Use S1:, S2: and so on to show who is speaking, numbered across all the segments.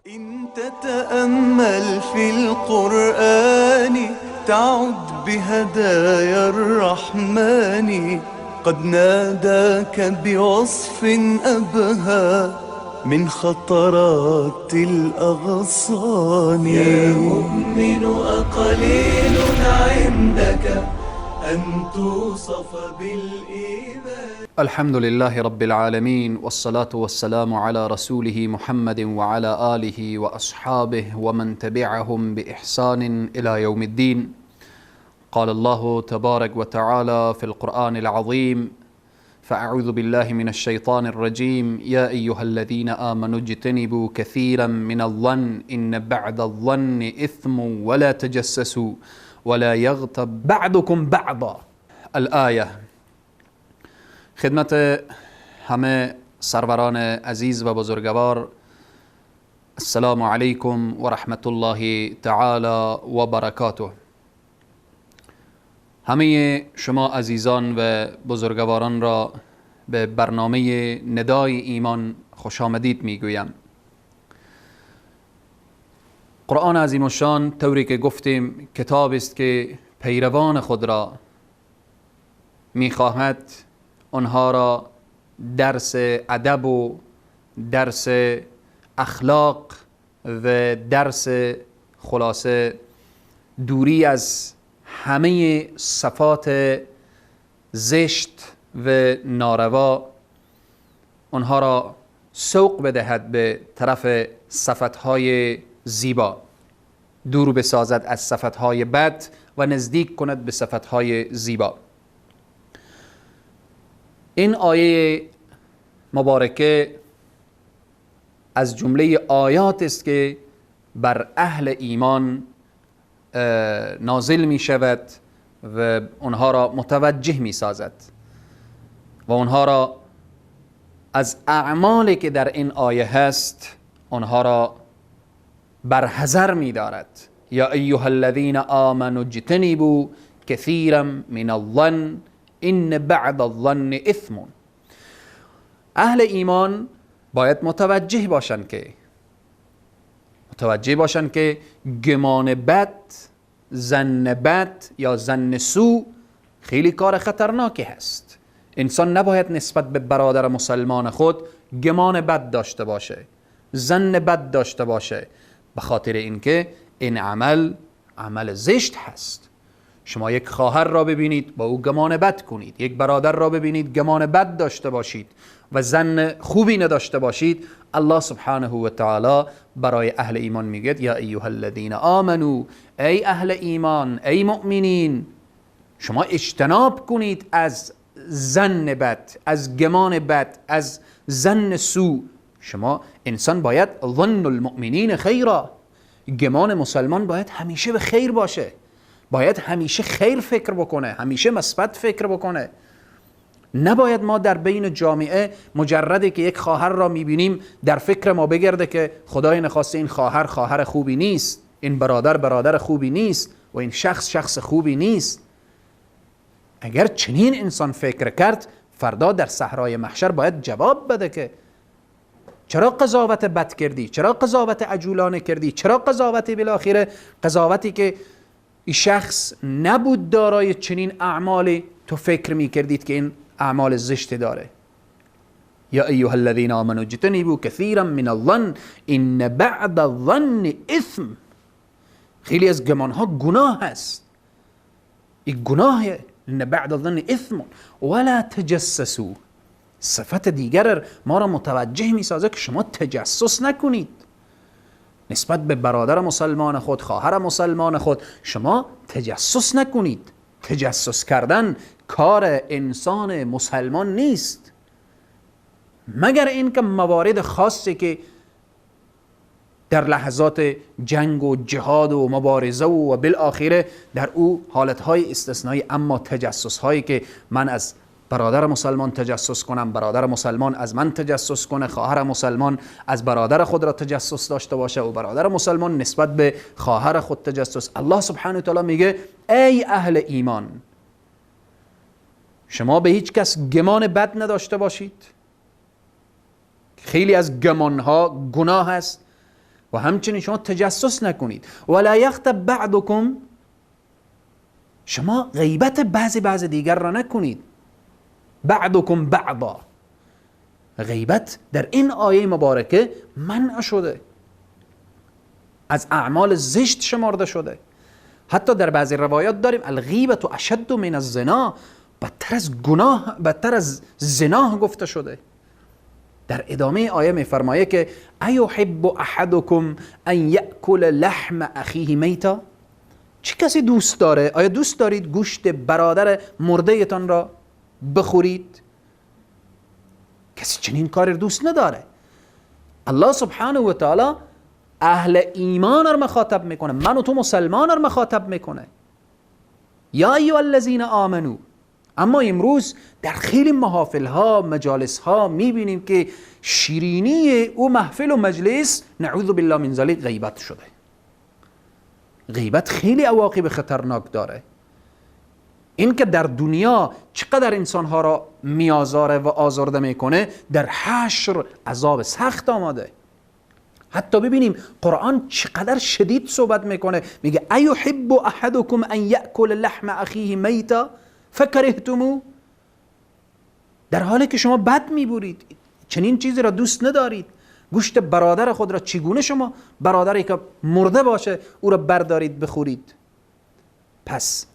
S1: إن تتأمل في القرآن تعد بهدايا الرحمن قد ناداك بوصف أبهى من خطرات الأغصان. يا مؤمن أقليل عندك أن توصف بالإيمان.
S2: الحمد لله رب العالمين والصلاة والسلام على رسوله محمد وعلى آله وأصحابه ومن تبعهم بإحسان إلى يوم الدين. قال الله تبارك وتعالى في القرآن العظيم: فأعوذ بالله من الشيطان الرجيم. يا أيها الذين آمنوا اجتنبوا كثيرا من الظن إن بعد الظن إثم ولا تجسسوا ولا يغتب بعضكم بعضا. الآية. خدمت همه سروران عزیز و بزرگوار، السلام علیکم و رحمت الله تعالی و برکاته. همه شما عزیزان و بزرگواران را به برنامه ندای ایمان خوش آمدید میگویم. قرآن عظیم الشان طوری که گفتیم کتاب است که پیروان خود را میخواهد آنها را درس ادب و درس اخلاق و درس خلاصه دوری از همه صفات زشت و ناروا آنها را سوق بدهد به طرف صفتهای زیبا، دور بسازد از صفتهای بد و نزدیک کند به صفتهای زیبا. این آیه مبارکه از جمله آیات است که بر اهل ایمان نازل می شود و آنها را متوجه می سازد و آنها را از اعمالی که در این آیه هست آنها را برحذر می دارد. یا ایها الذین آمنوا اجتنبوا کثیرا من الظن این بعد الظن اثم. اهل ایمان باید متوجه باشن که گمان بد، ظن بد یا ظن سو خیلی کار خطرناکی هست. انسان نباید نسبت به برادر مسلمان خود گمان بد داشته باشه، ظن بد داشته باشه، به خاطر اینکه این عمل زشت هست. شما یک خواهر را ببینید با او گمان بد کنید، یک برادر را ببینید گمان بد داشته باشید و ظن خوبی نداشته باشید، الله سبحانه و تعالی برای اهل ایمان میگه یا ایها الذین آمنو، ای اهل ایمان، ای مؤمنین، شما اجتناب کنید از ظن بد، از گمان بد، از ظن سو. شما انسان باید ظن المؤمنین خیرا، گمان مسلمان باید همیشه به خیر باشه، باید همیشه خیر فکر بکنه، همیشه مثبت فکر بکنه. نباید ما در بین جامعه مجرده که یک خواهر را میبینیم در فکر ما بگرده که خدای نخواسته این خواهر خوبی نیست، این برادر خوبی نیست و این شخص خوبی نیست. اگر چنین انسان فکر کرد فردا در صحرای محشر باید جواب بده که چرا قضاوت بد کردی، چرا قضاوت عجولانه کردی، چرا قضاوت بالاخره قضاوتی که این شخص نبود دارای چنین اعمالی تو فکر می کردید که این اعمال زشت داره. یا ایها الذین آمنوا اجتنبوا کثیرا من الظن ان بعد الظن اثم. خیلی از گمان ها گناه هست، این گناهه. ان بعد الظن اثم ولا تجسسوا. صفت دیگر ما را متوجه می سازه که شما تجسس نکنید نسبت به برادر مسلمان خود، خواهر مسلمان خود. شما تجسس نکنید. تجسس کردن کار انسان مسلمان نیست، مگر اینکه موارد خاصی که در لحظات جنگ و جهاد و مبارزه و بالاخره در او حالتهای استثنایی. اما تجسس هایی که من از برادر مسلمان تجسس کنم، برادر مسلمان از من تجسس کنه، خواهر مسلمان از برادر خود را تجسس داشته باشه و برادر مسلمان نسبت به خواهر خود تجسس. الله سبحانه و تعالی میگه ای اهل ایمان، شما به هیچ کس گمان بد نداشته باشید. خیلی از گمانها گناه است و همچنین شما تجسس نکنید. ولا یغتب بعضکم، شما غیبت بعض دیگر را نکنید. بعضکم بعضا، غیبت در این آیه مبارکه منع شده، از اعمال زشت شمرده شده. حتی در بعضی روایات داریم الغیبت اشد من الزنا، بدتر از گناه، بدتر از زنا گفته شده. در ادامه آیه میفرمایه که ایحب احدکم ان یأکل لحم اخیه میتا، چه کسی دوست داره؟ آیا دوست دارید گوشت برادر مرده تان را بخورید؟ کسی چنین کار دوست نداره. الله سبحانه و تعالی اهل ایمان را مخاطب میکنه، من و تو مسلمان را مخاطب میکنه، یا ایها الذین آمنو. اما امروز در خیلی محافل ها، مجالس ها میبینیم که شیرینی او محفل و مجلس نعوذ بالله من ذلک غیبت شده. غیبت خیلی عواقب خطرناک داره. این که در دنیا چقدر انسانها را میازاره و آزرده میکنه، در حشر عذاب سخت آماده. حتی ببینیم قرآن چقدر شدید صحبت میکنه، میگه ایحب احدکم ان یأکل لحم اخیه میتا فکرهتموه، در حالی که شما بد میبورید، چنین چیزی را دوست ندارید. گوشت برادر خود را چگونه شما برادری که مرده باشه او را بردارید بخورید؟ پس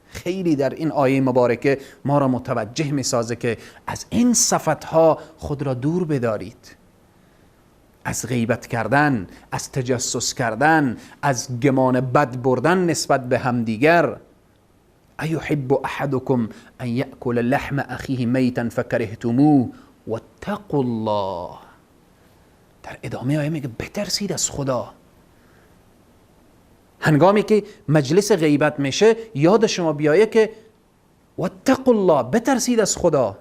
S2: خیلی در این آیه مبارکه ما را متوجه میسازه که از این صفتها خود را دور بدارید، از غیبت کردن، از تجسس کردن، از گمان بد بردن نسبت به همدیگر. ایحب احدکم ان یأکل لحم اخیه میتا فکرهتموه واتقوا الله. در ادامه آیه میگه بترسید از خدا. هنگامی که مجلس غیبت میشه یاد شما بیایه که واتقوا الله، بترسید از خدا.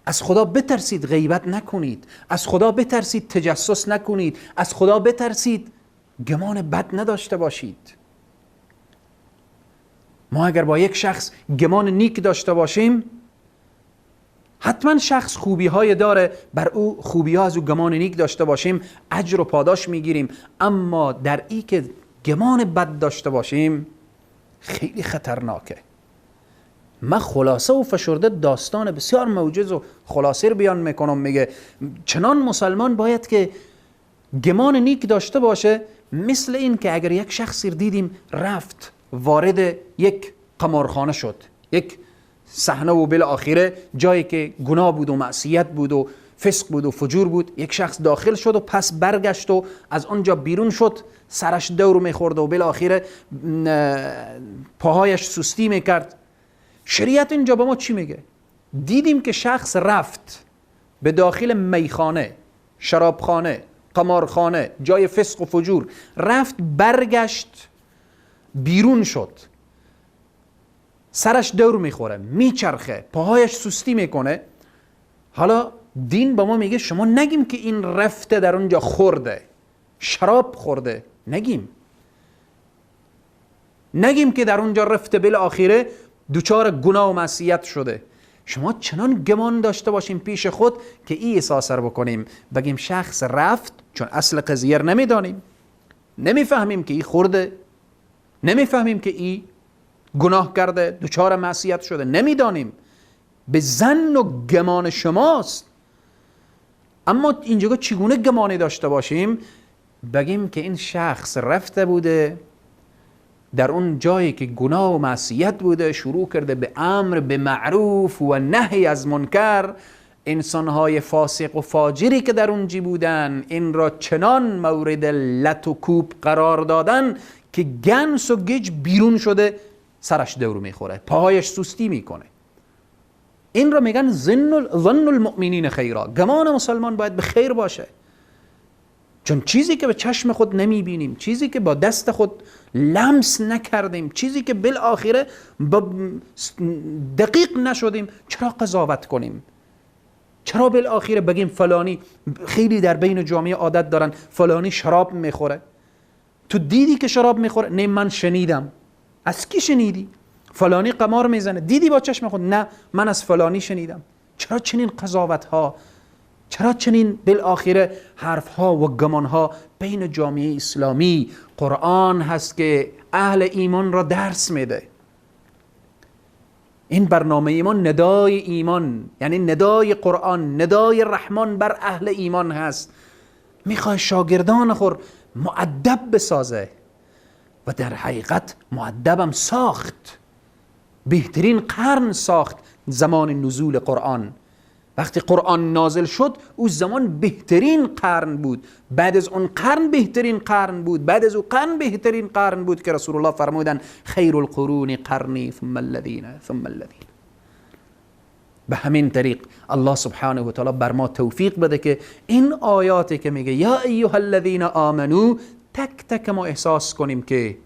S2: از خدا بترسید، غیبت نکنید. از خدا بترسید، تجسس نکنید. از خدا بترسید، گمان بد نداشته باشید. ما اگر با یک شخص گمان نیک داشته باشیم، حتما شخص خوبی های داره، بر او خوبی ها از او گمان نیک داشته باشیم اجر و پاداش میگیریم. اما در ای که گمان بد داشته باشیم خیلی خطرناکه. من خلاصه و فشرده داستان بسیار موجز و خلاصه رو بیان میکنم. میگه چنان مسلمان باید که گمان نیک داشته باشه، مثل این که اگر یک شخصی دیدیم رفت وارد یک قمارخانه شد، یک صحنه و بالاخره جایی که گناه بود و معصیت بود و فسق بود و فجور بود، یک شخص داخل شد و پس برگشت و از آنجا بیرون شد، سرش دور میخورد و بالاخره پاهایش سستی میکرد. شریعت اینجا با ما چی میگه؟ دیدیم که شخص رفت به داخل میخانه، شرابخانه، قمارخانه، جای فسق و فجور، رفت برگشت بیرون شد، سرش دور میخوره، میچرخه، پاهایش سستی میکنه. حالا دین با ما میگه شما نگیم که این رفته در اونجا خورده، شراب خورده، نگیم که در اونجا رفته بالاخره دوچار گناه و معصیت شده. شما چنان گمان داشته باشیم پیش خود که این احساس رو بکنیم، بگیم شخص رفت، چون اصل قضیه رو نمیدانیم، نمیفهمیم که این خورده، نمیفهمیم که این گناه کرده، دوچار معصیت شده، نمیدانیم، به ظن و گمان شماست. اما اینجا چگونه گمانی داشته باشیم؟ بگیم که این شخص رفته بوده در اون جایی که گناه و معصیت بوده، شروع کرده به امر به معروف و نهی از منکر. انسانهای فاسق و فاجری که در اونجا بودن این را چنان مورد لت و کوب قرار دادن که گنس و گج بیرون شده، سرش دور میخوره، پاهایش سستی میکنه. این را میگن ظن المؤمنین خیرا. گمان مسلمان باید به خیر باشه، چون چیزی که به چشم خود نمیبینیم، چیزی که با دست خود لمس نکردیم، چیزی که بالاخره دقیق نشدیم، چرا قضاوت کنیم؟ چرا بالاخره بگیم فلانی، خیلی در بین جامعه عادت دارن فلانی شراب میخوره، تو دیدی که شراب میخوره؟ نه من شنیدم. از کی شنیدی؟ فلانی قمار میزنه، دیدی با چشم خود؟ نه من از فلانی شنیدم. چرا چنین قضاوت ها؟ چرا چنین بالاخره حرفها و گمانها بین جامعه اسلامی؟ قرآن هست که اهل ایمان را درس میده. این برنامه ما ندای ایمان، یعنی ندای قرآن، ندای رحمان بر اهل ایمان هست. میخوای شاگردان خور مؤدب بسازه و در حقیقت مؤدبم ساخت. بهترین قرن ساخت زمان نزول قرآن. وقتی قرآن نازل شد او زمان بهترین قرن بود، بعد از اون قرن بهترین قرن بود، بعد از اون قرن بهترین قرن بود که رسول الله فرمودن خیر القرون قرنی ثم الذین ثم الذین. به همین طریق الله سبحانه و تعالی بر ما توفیق بده که این آیاتی که میگه یا ایها الذین آمنو، تک تک ما احساس کنیم که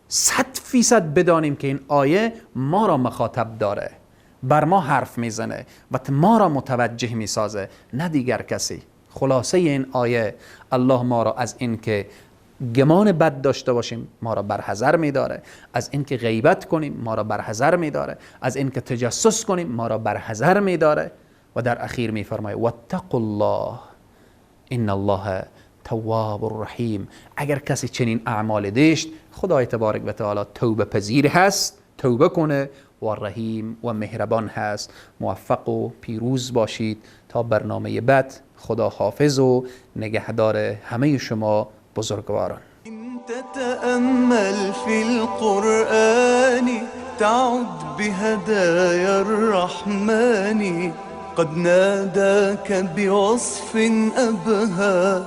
S2: 100% بدانیم که این آیه ما را مخاطب داره، بر ما حرف میزنه و ما را متوجه میسازه، نه دیگر کسی. خلاصه این آیه الله ما را از این که گمان بد داشته باشیم ما را برحذر میداره، از این که غیبت کنیم ما را برحذر میداره، از این که تجسس کنیم ما را برحذر میداره و در اخیر میفرماید واتقوا الله ان الله تواب الرحیم. اگر کسی چنین اعمال داشت خدای تبارک و تعالی توبه پذیر هست، توبه کنه، و رحیم و مهربان هست. موفق و پیروز باشید تا برنامه بعد. خدا حافظ و نگهدار همه شما بزرگواران.
S1: إن تتأمل في القرآن تعد بهدايا الرحمن قد ناداك بوصف أبهى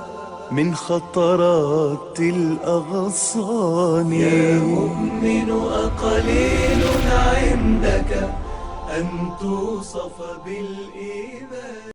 S1: من خطرات الأغصان. يا مؤمن أقليل عندك أن توصف بالإيمان.